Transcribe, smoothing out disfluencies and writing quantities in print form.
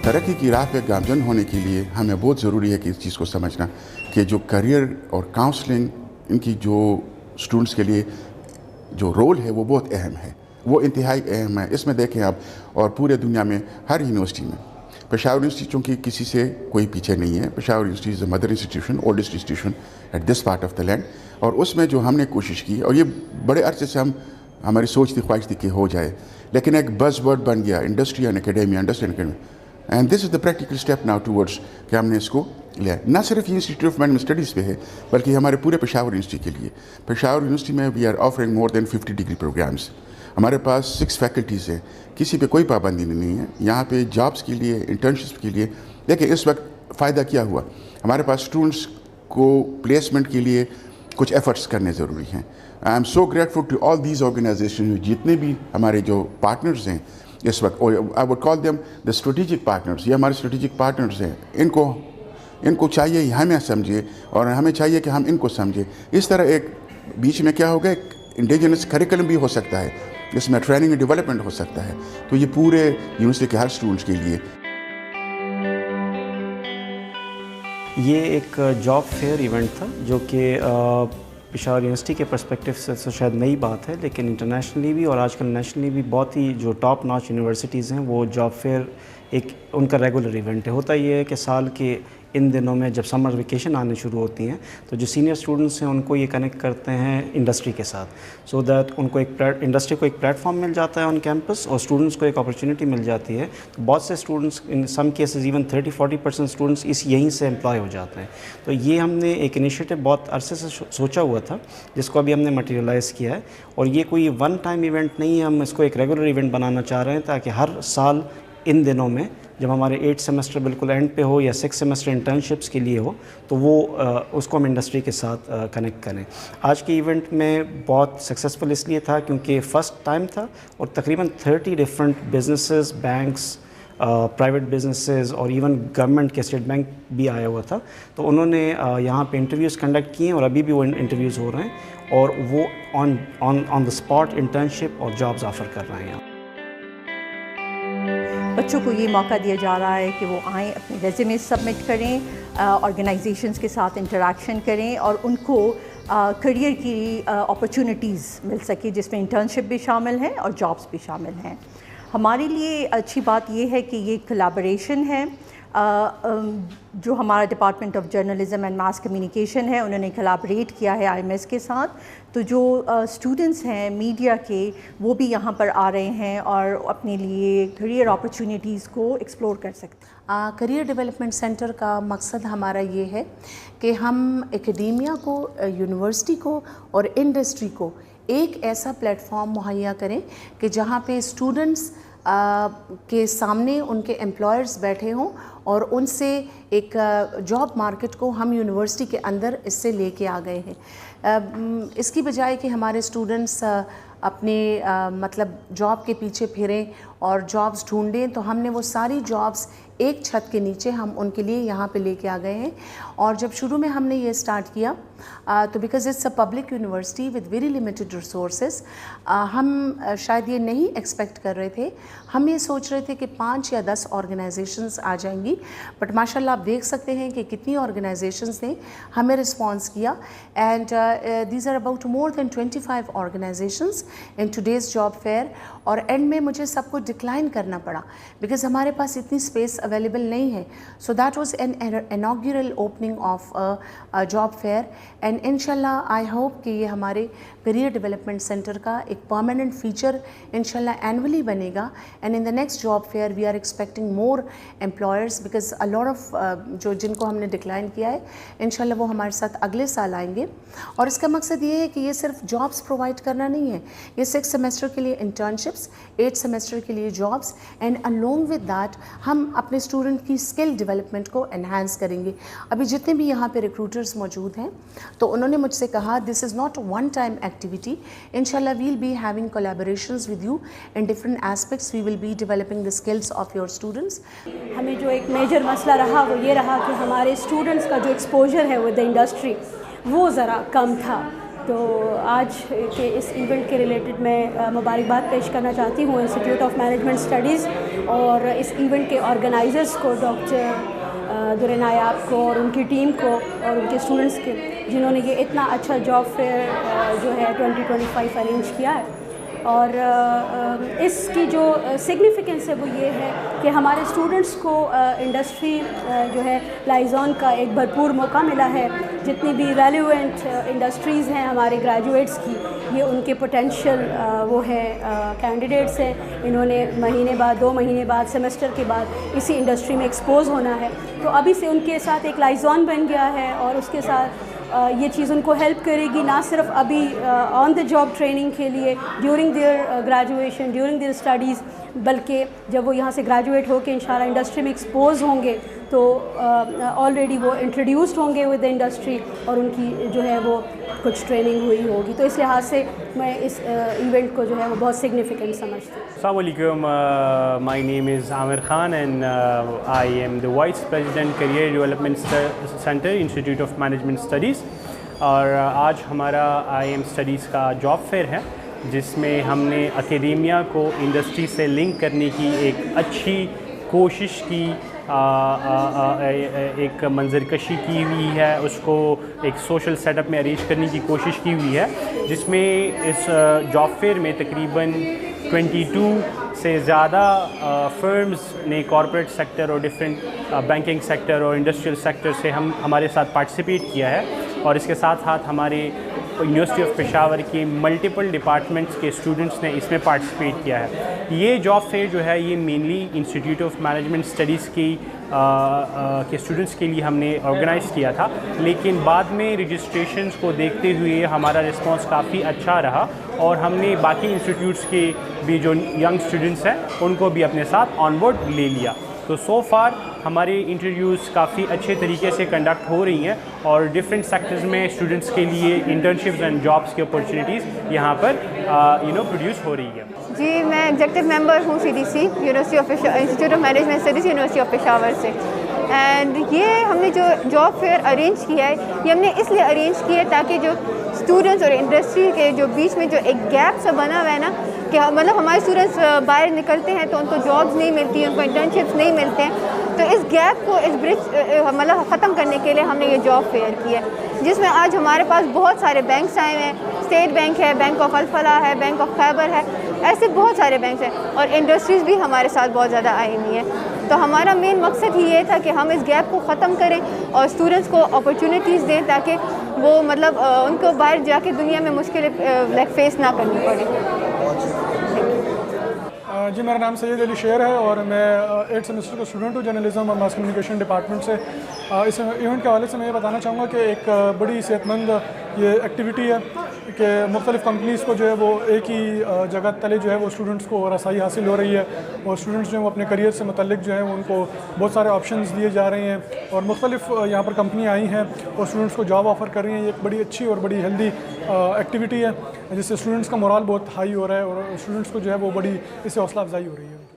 तरक्की की राह पे गामजन होने के लिए हमें बहुत ज़रूरी है कि इस चीज़ को समझना कि जो करियर और काउंसलिंग इनकी जो स्टूडेंट्स के लिए जो रोल है वो बहुत अहम है, वो इंतहाई अहम है। इसमें देखें आप, और पूरे दुनिया में हर यूनिवर्सिटी में, पेशावर यूनिवर्सिटी चूँकि किसी से कोई पीछे नहीं है, Peshawar university is the mother institution, oldest institution at this part of the land. और उसमें जो हमने कोशिश की, और ये बड़े अरसे से हमारी सोच थी, ख्वाहिश थी कि हो जाए, लेकिन एक बज़वर्ड बन गया industry and academia, industry and academia. And this is the practical step now towards कि हमने इसको लिया। ना सिर्फ ये इंस्टीट्यूट ऑफ मैनेजमेंट स्टडीज़ पे है, बल्कि हमारे पूरे पेशावर यूनिवर्सिटी के लिए। पेशावर यूनिवर्सिटी में we are offering more than 50 degree programmes. हमारे पास 6 फैकल्टीज़ हैं, किसी पे कोई पाबंदी नहीं है। यहाँ पे जॉब्स के लिए, इंटर्नशिप्स के लिए। देखिए इस वक्त फ़ायदा क्या हुआ, हमारे पास स्टूडेंट्स को प्लेसमेंट के लिए कुछ एफर्ट्स करने ज़रूरी हैं। I am so grateful to all these organisation, जितने भी हमारे जो पार्टनर्स हैं इस वक्त, I would call them the strategic partners. ये हमारे स्ट्रेटेजिक पार्टनर्स हैं। इनको चाहिए हमें समझे, और हमें चाहिए कि हम इनको समझें। इस तरह एक बीच में क्या होगा, एक इंडिजिनस करिकुलम भी हो सकता है, इसमें ट्रेनिंग एंड डेवलपमेंट हो सकता है। तो ये पूरे यूनिवर्सिटी के हर स्टूडेंट्स के लिए। ये एक जॉब फेयर इवेंट था जो कि पेशावर यूनिवर्सिटी के पर्सपेक्टिव से तो शायद नई बात है, लेकिन इंटरनेशनली भी और आजकल नेशनली भी बहुत ही जो टॉप नॉच यूनिवर्सिटीज़ हैं वो जॉब फेयर एक उनका रेगुलर इवेंट है। होता ये है कि साल के इन दिनों में जब समर वेकेशन आने शुरू होती हैं तो जो सीनियर स्टूडेंट्स हैं उनको ये कनेक्ट करते हैं इंडस्ट्री के साथ, सो दैट उनको इंडस्ट्री को एक प्लेटफॉर्म मिल जाता है ऑन कैंपस और स्टूडेंट्स को एक अपॉर्चुनिटी मिल जाती है। तो बहुत से स्टूडेंट्स, इन सम केसेस इवन 30-40% स्टूडेंट्स यहीं से एम्प्लॉय हो जाते हैं। तो ये हमने एक इनिशिएटिव बहुत अरसे से सोचा हुआ था, जिसको अभी हमने मटेरियलाइज़ किया है। और ये कोई वन टाइम इवेंट नहीं है, हम इसको एक रेगुलर इवेंट बनाना चाह रहे हैं ताकि हर साल इन दिनों में जब हमारे 8 सेमेस्टर बिल्कुल एंड पे हो या 6 सेमेस्टर इंटर्नशिप्स के लिए हो, तो वो उसको हम इंडस्ट्री के साथ कनेक्ट करें। आज के इवेंट में बहुत सक्सेसफुल इसलिए था क्योंकि फ़र्स्ट टाइम था और तकरीबन 30 different businesses, banks, private businesses और इवन गवर्नमेंट के स्टेट बैंक भी आया हुआ था। तो उन्होंने यहाँ पे इंटरव्यूज़ कंडक्ट किए और अभी भी वो इंटरव्यूज़ हो रहे हैं और वो ऑन द स्पॉट इंटर्नशिप और जॉब्स ऑफ़र कर रहे हैं। बच्चों को ये मौका दिया जा रहा है कि वो आएँ, अपने रेज़्यूमे सबमिट करें, ऑर्गेनाइजेशंस के साथ इंटरेक्शन करें और उनको करियर की अपॉर्चुनिटीज़ मिल सके, जिसमें इंटर्नशिप भी शामिल है और जॉब्स भी शामिल हैं। हमारे लिए अच्छी बात ये है कि ये कोलैबोरेशन है। जो हमारा department of journalism and mass communication है, उन्होंने कोलैबोरेट किया है IMS के साथ। तो जो स्टूडेंट्स हैं मीडिया के, वो भी यहाँ पर आ रहे हैं और अपने लिए करियर अपॉर्चुनिटीज़ को एक्सप्लोर कर सकते हैं। करियर डेवलपमेंट सेंटर का मकसद हमारा ये है कि हम एकेडेमिया को, यूनिवर्सिटी को और इंडस्ट्री को एक ऐसा प्लेटफॉर्म मुहैया करें कि जहाँ पे स्टूडेंट्स के सामने उनके एम्प्लॉयर्स बैठे हों और उनसे एक जॉब मार्केट को हम यूनिवर्सिटी के अंदर इससे लेके आ गए हैं। इसकी बजाय कि हमारे स्टूडेंट्स अपने मतलब जॉब के पीछे फिरें और जॉब्स ढूंढें, तो हमने वो सारी जॉब्स एक छत के नीचे हम उनके लिए यहाँ पे लेके आ गए हैं। और जब शुरू में हमने ये स्टार्ट किया तो because it's a public university with very limited resources, हम शायद ये नहीं एक्सपेक्ट कर रहे थे। हम ये सोच रहे थे कि 5 या 10 ऑर्गेनाइजेशंस आ जाएंगी, बट माशाल्लाह आप देख सकते हैं कि कितनी ऑर्गेनाइजेशंस ने हमें रिस्पॉन्स किया। And these are about more than 25 organisations in today's job fair. और एंड में मुझे सबको डिक्लाइन करना पड़ा बिकॉज़ हमारे पास इतनी स्पेस अवेलेबल नहीं है। So that was an inaugural opening of job fair. And इंशाल्लाह आई होप कि ये हमारे करियर डेवलपमेंट सेंटर का एक परमानेंट फीचर इंशाल्लाह एनुअली बनेगा। And in the next job fair we are expecting more employers because a lot of जिनको हमने डिक्लाइन किया है इंशाल्लाह वो हमारे साथ अगले साल आएंगे। और इसका मकसद ये है कि ये सिर्फ जॉब्स प्रोवाइड करना नहीं है, ये 6 सेमेस्टर के लिए इंटर्नशिप्स, 8 सेमेस्टर के लिए jobs, and along with that हम अपने स्टूडेंट की स्किल डेवलपमेंट को एनहांस करेंगे। अभी जितने भी यहाँ पे रिक्रूटर्स मौजूद हैं तो उन्होंने मुझसे कहा this is not one time activity, इंशाल्लाह will be having collaborations with you in different aspects, we will be developing the skills of your students. हमें जो एक मेजर मसला रहा वो ये रहा कि हमारे स्टूडेंट्स का जो एक्सपोजर है विद द इंडस्ट्री वो ज़रा कम था। تو آج کے اس ایونٹ کے ریلیٹڈ میں مبارکباد پیش کرنا چاہتی ہوں انسٹیٹیوٹ آف مینجمنٹ اسٹڈیز اور اس ایونٹ کے آرگنائزرز کو، ڈاکٹر در نایاب کو اور ان کی ٹیم کو اور ان کے اسٹوڈنٹس کے، جنہوں نے یہ اتنا اچھا جاب فیئر جو ہے 2025 ارینج کیا ہے. اور اس کی جو سگنیفیکنس ہے وہ یہ ہے کہ ہمارے اسٹوڈنٹس کو انڈسٹری جو ہے لائزون کا ایک بھرپور موقع ملا ہے. جتنی بھی ریلیونٹ انڈسٹریز ہیں ہمارے گریجویٹس کی، یہ ان کے پوٹینشیل وہ ہے کینڈیڈیٹس ہیں. انہوں نے مہینے بعد، 2 مہینے بعد، سیمسٹر کے بعد اسی انڈسٹری میں ایکسپوز ہونا ہے. تو ابھی سے ان کے ساتھ ایک لائزون بن گیا ہے اور اس کے ساتھ یہ چیز ان کو ہیلپ کرے گی نہ صرف ابھی آن دا جاب ٹریننگ کے لیے during their graduation, during their studies, بلکہ جب وہ یہاں سے گریجویٹ ہو کے انشاءاللہ انڈسٹری میں ایکسپوز ہوں گے تو آلریڈی وہ انٹروڈیوسڈ ہوں گے ود دا انڈسٹری اور ان کی جو ہے وہ کچھ ٹریننگ ہوئی ہوگی. تو اس لحاظ سے میں اس ایونٹ کو جو ہے وہ بہت سگنیفیکنٹ سمجھتی ہوں. السلام علیکم. My name is Amir Khan and I am the Vice President Career Development Center, Institute of Management Studies. اور آج ہمارا IIM اسٹڈیز کا جاب فیئر ہے جس میں ہم نے اکیڈیمیا کو انڈسٹری سے لنک کرنے کی ایک اچھی کوشش کی، ایک منظر کشی کی ہوئی ہے، اس کو ایک سوشل سیٹ اپ میں ارینج کرنے کی کوشش کی ہوئی ہے، جس میں اس جاب فیئر میں تقریباً 22 سے زیادہ فرمز نے کارپوریٹ سیکٹر اور ڈفرینٹ بینکنگ سیکٹر اور انڈسٹریل سیکٹر سے ہمارے ساتھ پارٹیسپیٹ کیا ہے. اور اس کے ساتھ ساتھ ہمارے یونیورسٹی آف پشاور کے ملٹیپل ڈپارٹمنٹس کے اسٹوڈنٹس نے اس میں پارٹیسپیٹ کیا ہے. یہ جاب فیئر جو ہے یہ mainly institute of management studies کے اسٹوڈنٹس کے لیے ہم نے آرگنائز کیا تھا، لیکن بعد میں رجسٹریشنز کو دیکھتے ہوئے ہمارا رسپانس کافی اچھا رہا اور ہم نے باقی انسٹیٹیوٹس کے بھی جو ینگ اسٹوڈنٹس ہیں ان کو بھی اپنے ساتھ آن بورڈ لے لیا. تو سو فار ہمارے انٹرویوز کافی اچھے طریقے سے کنڈکٹ ہو رہی ہیں اور ڈفرینٹ سیکٹرز میں اسٹوڈنٹس کے لیے انٹرنشپس اینڈ جابس کی اپرچونیٹیز یہاں پر پروڈیوس ہو رہی ہے. جی میں ایگزیکٹو ممبر ہوں CDC university of institute of management studies university of Peshawar سے. اینڈ یہ ہم نے جو جاب فیئر ارینج کیا ہے یہ ہم نے اس لیے ارینج کیا ہے تاکہ جو اسٹوڈنٹس اور انڈسٹری کے جو بیچ میں جو ایک گیپ سا بنا ہوا ہے نا، کہ مطلب ہمارے اسٹوڈنٹس باہر نکلتے ہیں تو ان کو جابس نہیں ملتی ہیں، ان کو انٹرنشپس نہیں ملتے ہیں، تو اس گیپ کو اس برج مطلب ختم کرنے کے لیے ہم نے یہ جاب فیئر کیا ہے، جس میں آج ہمارے پاس بہت سارے بینکس آئے ہوئے ہیں. اسٹیٹ بینک ہے، بینک آف الفلاح ہے، بینک آف خیبر ہے، ایسے بہت سارے بینکس ہیں اور انڈسٹریز بھی ہمارے ساتھ بہت زیادہ آئی ہوئی ہیں. تو ہمارا مین مقصد ہی یہ تھا کہ ہم اس گیپ کو ختم کریں اور اسٹوڈنٹس کو اپرچونیٹیز دیں تاکہ وہ مطلب ان کو باہر جا کے دنیا میں مشکلیں فیس نہ کرنی پڑے. جی میرا نام سید علی شیر ہے اور میں 8 سیمسٹر کا اسٹوڈنٹ ہوں جرنلزم اور ماس کمیونیکیشن ڈپارٹمنٹ سے. اس ایونٹ کے حوالے سے میں یہ بتانا چاہوں گا کہ ایک بڑی صحت مند یہ ایکٹیویٹی ہے کہ مختلف کمپنیز کو جو ہے وہ ایک ہی جگہ تلے جو ہے وہ اسٹوڈنٹس کو رسائی حاصل ہو رہی ہے اور اسٹوڈنٹس جو ہیں وہ اپنے کریئر سے متعلق جو ہے ان کو بہت سارے آپشنز دیے جا رہے ہیں اور مختلف یہاں پر کمپنیاں آئی ہیں اور اسٹوڈنٹس کو جاب آفر کر رہی ہیں. یہ ایک بڑی اچھی اور بڑی ہیلدی ایکٹیویٹی ہے جس سے اسٹوڈنٹس کا مورال بہت ہائی ہو رہا ہے اور اسٹوڈنٹس کو جو ہے وہ بڑی اس سے حوصلہ افزائی ہو رہی ہے.